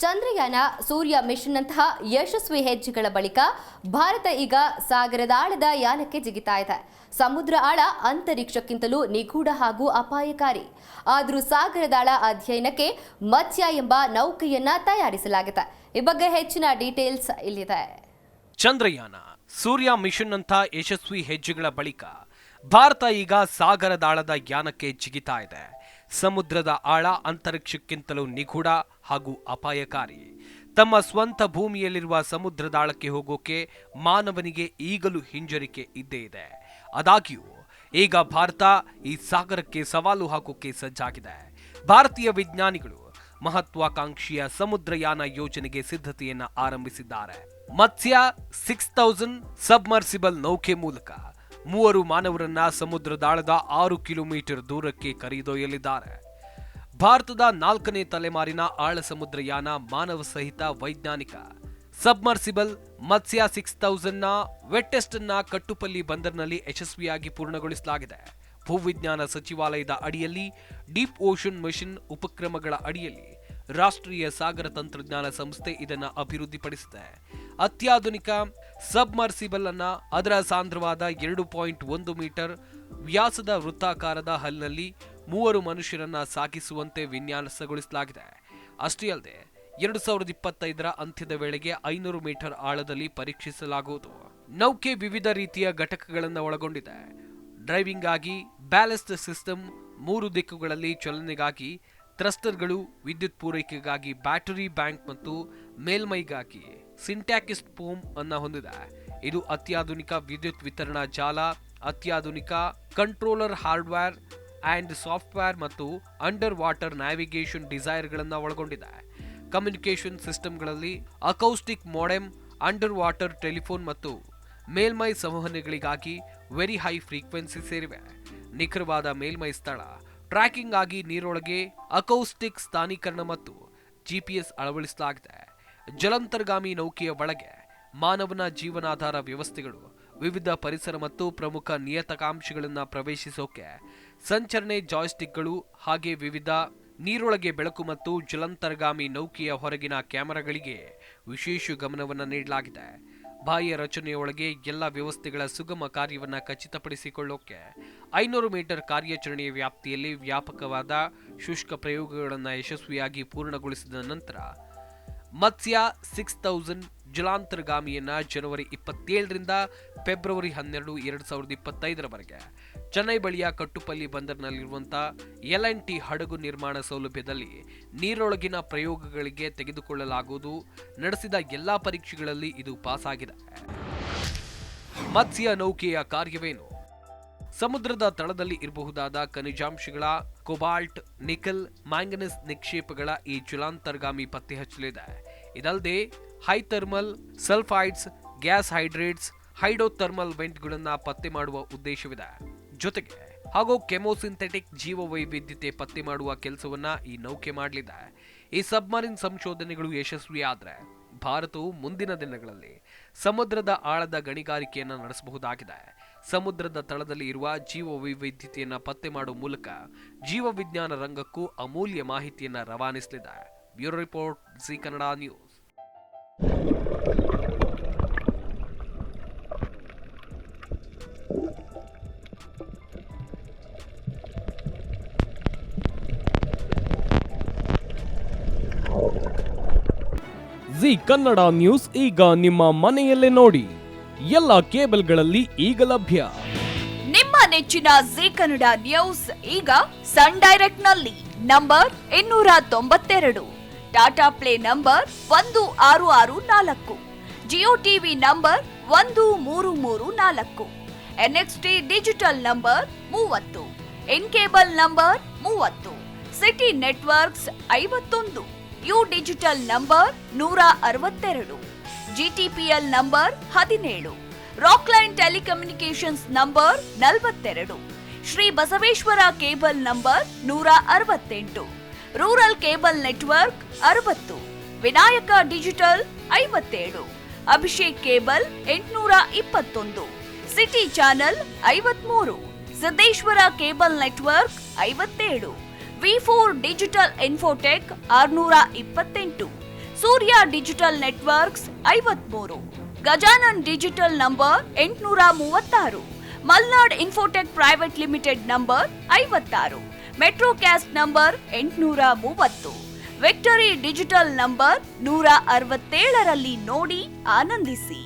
ಚಂದ್ರಯಾನ ಸೂರ್ಯ ಮಿಷನ್ನಂತಹ ಯಶಸ್ವಿ ಹೆಜ್ಜೆಗಳ ಬಳಿಕ ಭಾರತ ಈಗ ಸಾಗರದ ಆಳದ ಯಾನಕ್ಕೆ ಜಿಗಿತಾ ಇದೆ. ಸಮುದ್ರ ಆಳ ಅಂತರಿಕ್ಷಕ್ಕಿಂತಲೂ ನಿಗೂಢ ಹಾಗೂ ಅಪಾಯಕಾರಿ. ಆದರೂ ಸಾಗರದಾಳ ಅಧ್ಯಯನಕ್ಕೆ ಮತ್ಸ್ಯ ಎಂಬ ನೌಕೆಯನ್ನ ತಯಾರಿಸಲಾಗಿದೆ. ಈ ಬಗ್ಗೆ ಹೆಚ್ಚಿನ ಡೀಟೇಲ್ಸ್ ಇಲ್ಲಿದೆ. ಚಂದ್ರಯಾನ ಸೂರ್ಯ ಮಿಷನ್ನಂಥ ಯಶಸ್ವಿ ಹೆಜ್ಜೆಗಳ ಬಳಿಕ ಭಾರತ ಈಗ ಸಾಗರದಾಳದ ಯಾನಕ್ಕೆ ಜಿಗಿತಾ ಇದೆ. ಸಮುದ್ರದ ಆಳ ಅಂತರಿಕ್ಷಕ್ಕಿಂತಲೂ ನಿಗೂಢ ಹಾಗೂ ಅಪಾಯಕಾರಿ. ತಮ್ಮ ಸ್ವಂತ ಭೂಮಿಯಲ್ಲಿರುವ ಸಮುದ್ರದಾಳಕ್ಕೆ ಹೋಗೋಕೆ ಮಾನವನಿಗೆ ಈಗಲೂ ಹಿಂಜರಿಕೆ ಇದ್ದೇ ಇದೆ. ಆದಾಗ್ಯೂ ಈಗ ಭಾರತ ಈ ಸಾಗರಕ್ಕೆ ಸವಾಲು ಹಾಕೋಕೆ ಸಜ್ಜಾಗಿದೆ. ಭಾರತೀಯ ವಿಜ್ಞಾನಿಗಳು ಮಹತ್ವಾಕಾಂಕ್ಷಿಯ ಸಮುದ್ರಯಾನ ಯೋಜನೆಗೆ ಸಿದ್ಧತೆಯನ್ನ ಆರಂಭಿಸಿದ್ದಾರೆ. ಮತ್ಸ್ಯ 6000 ಸಬ್ಮರ್ಸಿಬಲ್ ನೌಕೆ ಮೂಲಕ 3 ಮಾನವರನ್ನ ಸಮುದ್ರದಾಳದ 6 ಕಿಲೋಮೀಟರ್ ದೂರಕ್ಕೆ ಕರೆದೊಯ್ಯಲಿದ್ದಾರೆ. ಭಾರತದ 4ನೇ ತಲೆಮಾರಿನ ಆಳ ಸಮುದ್ರಯಾನ ಮಾನವ ಸಹಿತ ವೈಜ್ಞಾನಿಕ ಸಬ್ಮರ್ಸಿಬಲ್ ಮತ್ಸ್ಯ 6000ನ ವೆಟ್ಟೆಸ್ಟ್ ಅನ್ನ ಕಟ್ಟುಪಲ್ಲಿ ಬಂದರ್ನಲ್ಲಿ ಯಶಸ್ವಿಯಾಗಿ ಪೂರ್ಣಗೊಳಿಸಲಾಗಿದೆ. ಭೂವಿಜ್ಞಾನ ಸಚಿವಾಲಯದ ಅಡಿಯಲ್ಲಿ ಡೀಪ್ ಓಷನ್ ಮಿಷನ್ ಉಪಕ್ರಮಗಳ ಅಡಿಯಲ್ಲಿ ರಾಷ್ಟ್ರೀಯ ಸಾಗರ ತಂತ್ರಜ್ಞಾನ ಸಂಸ್ಥೆ ಇದನ್ನು ಅಭಿವೃದ್ಧಿಪಡಿಸಿದೆ. ಅತ್ಯಾಧುನಿಕ ಸಬ್ಮರ್ಸಿಬಲ್ ಅನ್ನ ಅದರ ಸಾಂದ್ರವಾದ 2.1 ಮೀಟರ್ ವ್ಯಾಸದ ವೃತ್ತಾಕಾರದ ಹಲ್ನಲ್ಲಿ 3 ಮನುಷ್ಯರನ್ನ ಸಾಗಿಸುವಂತೆ ವಿನ್ಯಾಸಗೊಳಿಸಲಾಗಿದೆ. ಅಷ್ಟೇ ಅಲ್ಲದೆ 2025ರ ಅಂತ್ಯದ ವೇಳೆಗೆ 500 ಮೀಟರ್ ಆಳದಲ್ಲಿ ಪರೀಕ್ಷಿಸಲಾಗುವುದು. ನೌಕೆ ವಿವಿಧ ರೀತಿಯ ಘಟಕಗಳನ್ನು ಒಳಗೊಂಡಿದೆ. ಡ್ರೈವಿಂಗ್ ಆಗಿ ಬ್ಯಾಲೆಸ್ಟ್ ಸಿಸ್ಟಮ್, 3 ದಿಕ್ಕುಗಳಲ್ಲಿ ಚಲನೆಗಾಗಿ ಥ್ರಸ್ಟರ್ಗಳು, ವಿದ್ಯುತ್ ಪೂರೈಕೆಗಾಗಿ ಬ್ಯಾಟರಿ ಬ್ಯಾಂಕ್ ಮತ್ತು ಮೇಲ್ಮೈಗಾಗಿ ಸಿಂಟ್ಯಾಕಿಸ್ಟ್ ಫೋಮ್ ಅನ್ನ ಹೊಂದಿದೆ. ಇದು ಅತ್ಯಾಧುನಿಕ ವಿದ್ಯುತ್ ವಿತರಣಾ ಜಾಲ, ಅತ್ಯಾಧುನಿಕ ಕಂಟ್ರೋಲರ್ ಹಾರ್ಡ್ವೇರ್ ಅಂಡ್ ಸಾಫ್ಟ್ವೇರ್ ಮತ್ತು ಅಂಡರ್ ವಾಟರ್ ನ್ಯಾವಿಗೇಷನ್ ಡಿಸೈರ್ಗಳನ್ನು ಒಳಗೊಂಡಿದೆ. ಕಮ್ಯುನಿಕೇಷನ್ ಸಿಸ್ಟಮ್ಗಳಲ್ಲಿ acoustic modem, underwater telephone ಮತ್ತು ಮೇಲ್ಮೈ ಸಂವಹನಗಳಿಗಾಗಿ ವೆರಿ ಹೈ ಫ್ರೀಕ್ವೆನ್ಸಿ ಸೇರಿವೆ. ನಿಖರವಾದ ಮೇಲ್ಮೈ ಸ್ಥಳ ಟ್ರ್ಯಾಕಿಂಗ್ ಆಗಿ ನೀರೊಳಗೆ ಅಕೌಸ್ಟಿಕ್ ಸ್ಥಾನೀಕರಣ ಮತ್ತು ಜಿಪಿಎಸ್ ಅಳವಡಿಸಲಾಗಿದೆ. ಜಲಾಂತರ್ಗಾಮಿ ನೌಕೆಯ ಒಳಗೆ ಮಾನವನ ಜೀವನಾಧಾರ ವ್ಯವಸ್ಥೆಗಳು, ವಿವಿಧ ಪರಿಸರ ಮತ್ತು ಪ್ರಮುಖ ನಿಯತಕಾಂಶಗಳನ್ನು ಪ್ರವೇಶಿಸೋಕೆ ಸಂಚರಣೆ ಜಾಯ್ಸ್ಟಿಕ್ಗಳು, ಹಾಗೆ ವಿವಿಧ ನೀರೊಳಗೆ ಬೆಳಕು ಮತ್ತು ಜಲಾಂತರ್ಗಾಮಿ ನೌಕೆಯ ಹೊರಗಿನ ಕ್ಯಾಮೆರಾಗಳಿಗೆ ವಿಶೇಷ ಗಮನವನ್ನು ನೀಡಲಾಗಿದೆ. ಬಾಹ್ಯ ರಚನೆಯೊಳಗೆ ಎಲ್ಲ ವ್ಯವಸ್ಥೆಗಳ ಸುಗಮ ಕಾರ್ಯವನ್ನು ಖಚಿತಪಡಿಸಿಕೊಳ್ಳೋಕೆ 500 ಮೀಟರ್ ಕಾರ್ಯಾಚರಣೆಯ ವ್ಯಾಪ್ತಿಯಲ್ಲಿ ವ್ಯಾಪಕವಾದ ಶುಷ್ಕ ಪ್ರಯೋಗಗಳನ್ನು ಯಶಸ್ವಿಯಾಗಿ ಪೂರ್ಣಗೊಳಿಸಿದ ನಂತರ ಮತ್ಸ್ಯ 6000 ಜಲಾಂತರ್ಗಾಮಿಯನ್ನ ಜನವರಿ 27ರಿಂದ ಫೆಬ್ರವರಿ 12, 2025ರವರೆಗೆ ಚೆನ್ನೈ ಬಳಿಯ ಕಟ್ಟುಪಲ್ಲಿ ಬಂದರ್ನಲ್ಲಿರುವಂತಹ LNT ಹಡಗು ನಿರ್ಮಾಣ ಸೌಲಭ್ಯದಲ್ಲಿ ನೀರೊಳಗಿನ ಪ್ರಯೋಗಗಳಿಗೆ ತೆಗೆದುಕೊಳ್ಳಲಾಗುವುದು. ನಡೆಸಿದ ಎಲ್ಲಾ ಪರೀಕ್ಷೆಗಳಲ್ಲಿ ಇದು ಪಾಸ್ ಆಗಿದೆ. ಮತ್ಸ್ಯ ನೌಕೆಯ ಕಾರ್ಯವೇನು? ಸಮುದ್ರದ ತಳದಲ್ಲಿ ಇರಬಹುದಾದ ಖನಿಜಾಂಶಗಳ ಕೊಬಾಲ್ಟ್, ನಿಕಲ್, ಮ್ಯಾಂಗನೀಸ್ ನಿಕ್ಷೇಪಗಳ ಈ ಜಲಾಂತರ್ಗಾಮಿ ಪತ್ತೆ ಹಚ್ಚಲಿದೆ. ಇದಲ್ಲದೆ ಹೈಥರ್ಮಲ್ ಸಲ್ಫೈಡ್ಸ್, ಗ್ಯಾಸ್ ಹೈಡ್ರೇಟ್ಸ್, ಹೈಡ್ರೋಥರ್ಮಲ್ ವೆಂಟ್ಗಳನ್ನು ಪತ್ತೆ ಮಾಡುವ ಉದ್ದೇಶವಿದೆ. ಜೊತೆಗೆ ಹಾಗೂ ಕೆಮೊಸಿಂಥೆಟಿಕ್ ಜೀವವೈವಿಧ್ಯತೆ ಪತ್ತೆ ಮಾಡುವ ಕೆಲಸವನ್ನ ಈ ನೌಕೆ ಮಾಡಲಿದೆ. ಈ ಸಬ್ಮರೀನ್ ಸಂಶೋಧನೆಗಳು ಯಶಸ್ವಿಯಾದರೆ ಭಾರತವು ಮುಂದಿನ ದಿನಗಳಲ್ಲಿ ಸಮುದ್ರದ ಆಳದ ಗಣಿಗಾರಿಕೆಯನ್ನು ನಡೆಸಬಹುದಾಗಿದೆ. ಸಮುದ್ರದ ತಳದಲ್ಲಿ ಇರುವ ಜೀವವೈವಿಧ್ಯತೆಯನ್ನು ಪತ್ತೆ ಮಾಡುವ ಮೂಲಕ ಜೀವವಿಜ್ಞಾನ ರಂಗಕ್ಕೂ ಅಮೂಲ್ಯ ಮಾಹಿತಿಯನ್ನು ರವಾನಿಸಲಿದೆ. Bureau report, Zee Kannada news. Zee Kannada news ಈಗ ನಿಮ್ಮ ಮನೆಯಲ್ಲೇ ನೋಡಿ. ಎಲ್ಲ ಕೇಬಲ್ಗಳಲ್ಲಿ ಈಗ ಲಭ್ಯ. ನಿಮ್ಮ ನೆಚ್ಚಿನ ಜಿ ಕನ್ನಡ ನ್ಯೂಸ್ ಈಗ ಸನ್ ಡೈರೆಕ್ಟ್ ನಲ್ಲಿ number 292, Tata play number 1664, Jio TV number 1334, NXT digital number 30, in cable number 30, city networks 51, U digital number 162, GTPL number 17, Rockline telecommunications number 42, Shri Basaveshwara cable number 168, rural cable network 60, Vinayaka digital 57, Abhishek cable 821, city channel 53, Siddeshwara cable network 57, V4 digital Infotech 628, Surya digital networks 53, Gajanan digital number 836, Malnad infotech private limited number 56, Metrocast number 830, victory digital number 167ರಲ್ಲಿ ನೋಡಿ ಆನಂದಿಸಿ.